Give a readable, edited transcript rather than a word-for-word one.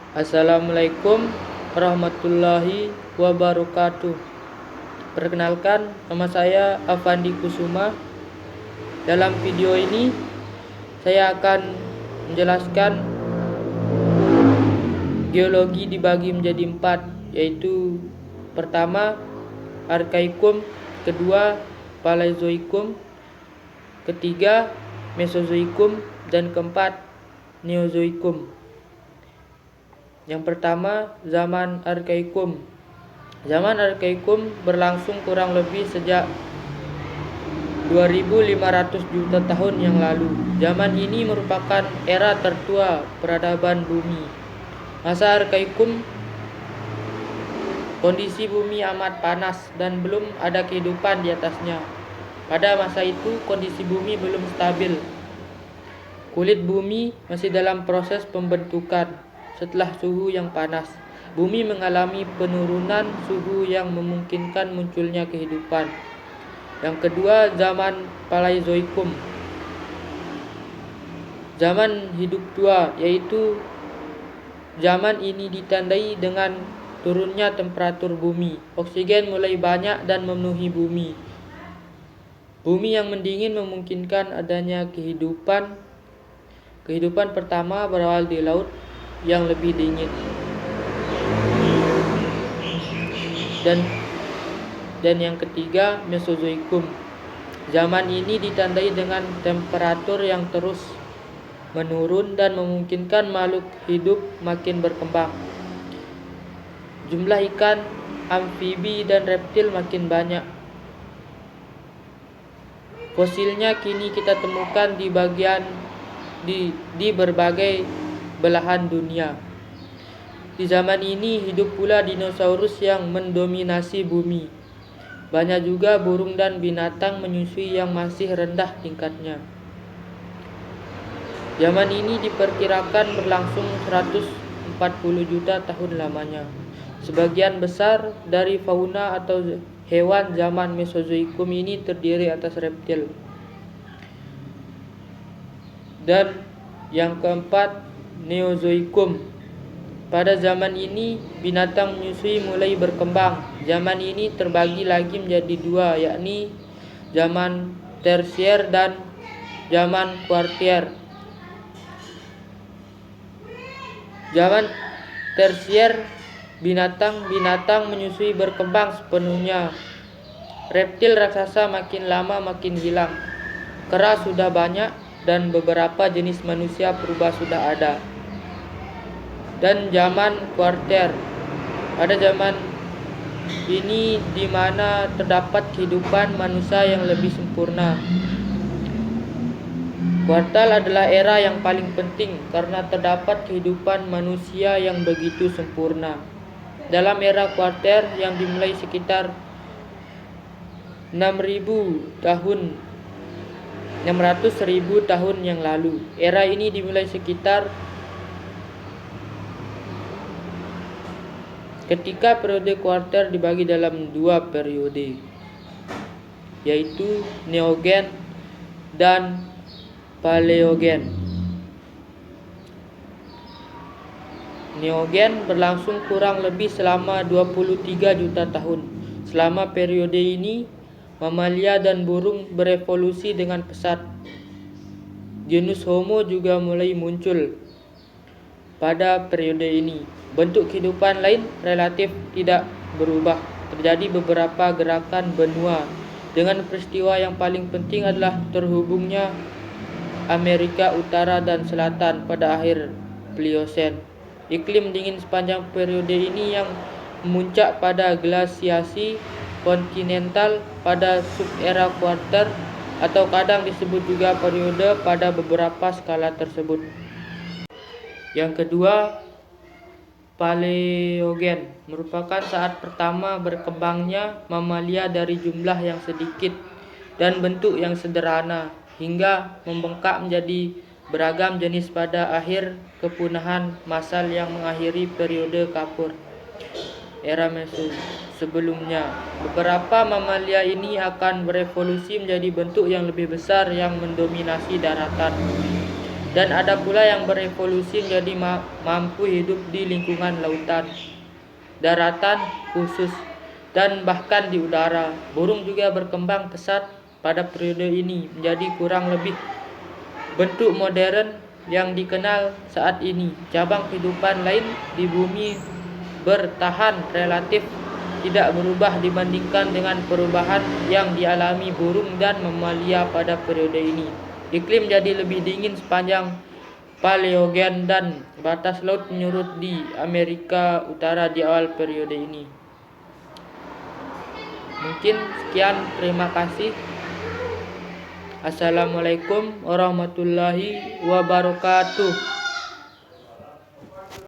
Assalamualaikum warahmatullahi wabarakatuh. Perkenalkan, nama saya Afandi Kusuma. Dalam video ini saya akan menjelaskan geologi dibagi menjadi 4, yaitu pertama Arkaikum, kedua Paleozoikum, ketiga Mesozoikum, dan keempat Neozoikum. Yang pertama, zaman Arkaikum. Zaman Arkaikum berlangsung kurang lebih sejak 2500 juta tahun yang lalu. Zaman ini merupakan era tertua peradaban bumi. Masa Arkaikum, kondisi bumi amat panas dan belum ada kehidupan di atasnya. Pada masa itu, kondisi bumi belum stabil. Kulit bumi masih dalam proses pembentukan. Setelah suhu yang panas, bumi mengalami penurunan suhu yang memungkinkan munculnya kehidupan. Yang kedua, zaman Paleozoikum. Zaman hidup tua, yaitu zaman ini ditandai dengan turunnya temperatur bumi. Oksigen mulai banyak dan memenuhi bumi. Bumi yang mendingin memungkinkan adanya kehidupan. Kehidupan pertama berawal di laut yang lebih dingin. Dan yang ketiga, Mesozoikum. Zaman ini ditandai dengan temperatur yang terus menurun dan memungkinkan makhluk hidup makin berkembang. Jumlah ikan, amfibi, dan reptil makin banyak. Fosilnya kini kita temukan di berbagai belahan dunia. Di zaman ini hidup pula dinosaurus yang mendominasi bumi. Banyak juga burung dan binatang menyusui yang masih rendah tingkatnya. Zaman ini diperkirakan berlangsung 140 juta tahun lamanya. Sebagian besar dari fauna atau hewan zaman Mesozoikum ini terdiri atas reptil. Dan yang keempat, Neozoikum. Pada zaman ini binatang menyusui mulai berkembang. Zaman ini terbagi lagi menjadi dua, yakni zaman Tersier dan zaman Kuartier. Zaman Tersier, binatang menyusui berkembang sepenuhnya. Reptil raksasa makin lama makin hilang. Kera sudah banyak dan beberapa jenis manusia purba sudah ada. Dan zaman Kuartier. Pada zaman ini di mana terdapat kehidupan manusia yang lebih sempurna. Kuartal adalah era yang paling penting karena terdapat kehidupan manusia yang begitu sempurna. Dalam era Kuartier yang dimulai sekitar 600.000 tahun yang lalu. Era ini dimulai sekitar ketika periode Kuartier dibagi dalam dua periode, yaitu Neogen dan Paleogen. Neogen berlangsung kurang lebih selama 23 juta tahun. Selama periode ini, mamalia dan burung berevolusi dengan pesat. Genus Homo juga mulai muncul pada periode ini. Bentuk kehidupan lain relatif tidak berubah. Terjadi beberapa gerakan benua, dengan peristiwa yang paling penting adalah terhubungnya Amerika Utara dan Selatan pada akhir Pliocene. Iklim dingin sepanjang periode ini yang memuncak pada glasiasi kontinental pada sub-era Kuartier, atau kadang disebut juga periode pada beberapa skala tersebut. Yang kedua, Paleogen merupakan saat pertama berkembangnya mamalia dari jumlah yang sedikit dan bentuk yang sederhana hingga membengkak menjadi beragam jenis pada akhir kepunahan massal yang mengakhiri periode Kapur. Era Meso sebelumnya, beberapa mamalia ini akan berevolusi menjadi bentuk yang lebih besar yang mendominasi daratan. Dan ada pula yang berevolusi menjadi mampu hidup di lingkungan lautan, daratan khusus, dan bahkan di udara. Burung juga berkembang pesat pada periode ini menjadi kurang lebih bentuk modern yang dikenal saat ini. Cabang kehidupan lain di bumi bertahan relatif tidak berubah dibandingkan dengan perubahan yang dialami burung dan mamalia pada periode ini. Iklim jadi lebih dingin sepanjang Paleogen dan batas laut menyurut di Amerika Utara di awal periode ini. Mungkin sekian, terima kasih. Assalamualaikum warahmatullahi wabarakatuh.